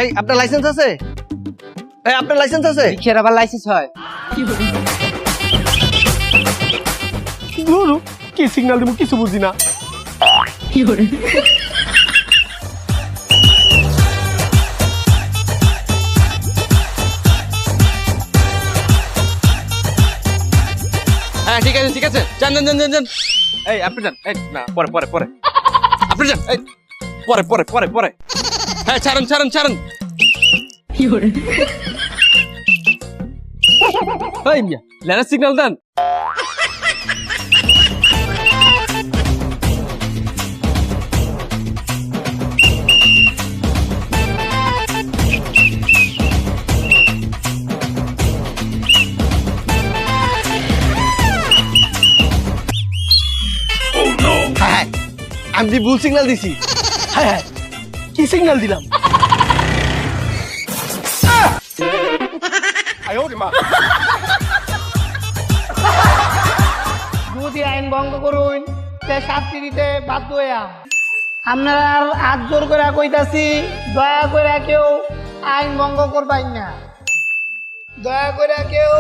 এই আপনার লাইসেন্স আছে? এই আপনার লাইসেন্স আছে? রিক্সার আবার লাইসেন্স হয়? কি সিগন্যাল দিব কিছু বুঝি না। হ্যাঁ ঠিক আছে ঠিক আছে, যান যান যান যান যান। এই আপনি যান, এই না পরে পরে পরে আপনি যান, এই পরে পরে পরে পরে। হ্যাঁ ছাড়েন ছাড়েন ছাড়েন। এই মিয়া লেনা সিগন্যাল দেন। হ্যাঁ আমি ভুল সিগন্যাল দিছি। হ্যাঁ হ্যাঁ কি সিগন্যাল দিলাম? যদি আইন ভঙ্গ করুন সে শাস্তি দিতে বাধ্য হইয়া। আপনারা হাত জোর করে কইতাছি, দয়া করে কেউ আইন ভঙ্গ করবেন না, দয়া করে কেউ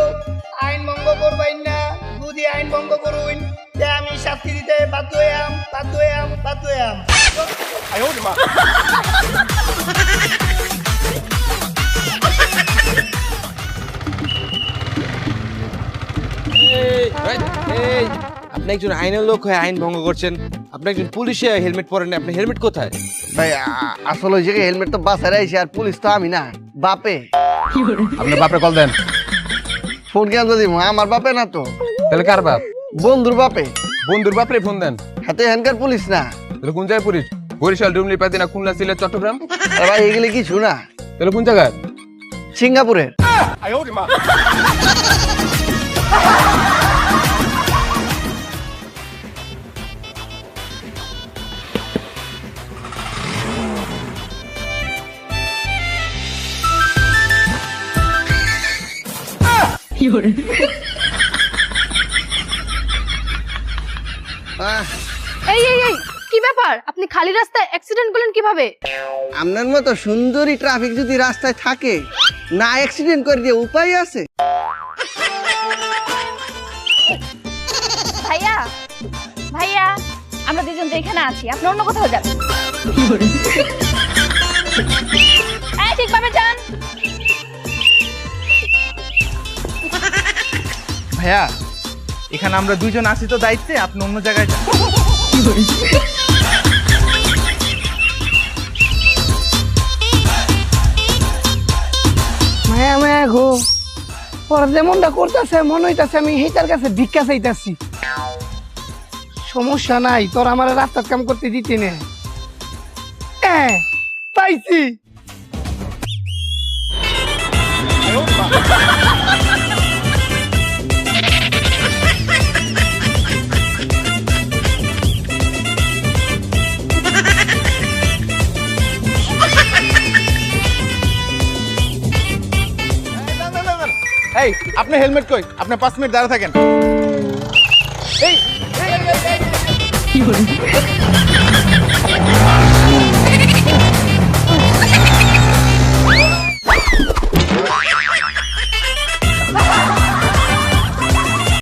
আইন ভঙ্গ করবেন না। যদি আইন ভঙ্গ করুন যে আমি শাস্তি দিতে বাধ্য হইয়াম বাধ্য হইয়াম বাধ্য হইয়াম। এই আপনি একজন আইনের লোক হয়ে আইন ভঙ্গ করছেন, আপনি একজন পুলিশে হেলমেট পরেন না, আপনি হেলমেট কোথায়? ভাই আসলে ওই জায়গায় হেলমেট তো বাসায় আইছে, আর পুলিশ তো আমি না, বাপে। আপনার বাপরে কল দেন। ফোন কেন দিব? আমার বাপে না তো। তাহলে কার বাপ? বন্ধুর বাপে। বন্ধুর বাপরে ফোন দেন। হাতে হ্যান্ডকার পুলিশ না। তাহলে কোন জায়গায় পুলিশ? বরিশাল, ডুমলি, পাতিনা, খুলনা, সিলেট, চট্টগ্রাম? ভাই এগুলি কিছু না। তাহলে কোন জায়গায়? সিঙ্গাপুরের। এই এই এই কি ব্যাপার? আপনি খালি রাস্তায় অ্যাক্সিডেন্ট করলেন কিভাবে? আপনার মতো সুন্দরী ট্রাফিক যদি রাস্তায় থাকে, না অ্যাক্সিডেন্ট করে দিয়ে উপায় আছে? ভাইয়া ভাইয়া, আমরা দুজন তো এখানে আছি, আপনি অন্য কোথাও যান। এই ঠিকভাবে যান। ভাইয়া এখানে আমরা দুইজন আছি তো দায়িত্বে, আপনি অন্য জায়গায় যান। মায়া মায়া গো, ওরা যেমনটা করতেছে মনে হইতাছে আমি হেটার কাছে ভিক্ষা চাইতাছি। সমস্যা নাই, তোর আমার রাস্তার কাম করতে দিতে নে। পাইছি। এই আপনি হেলমেট কই? আপনি 5 মিনিট দাঁড়া থাকেন। এই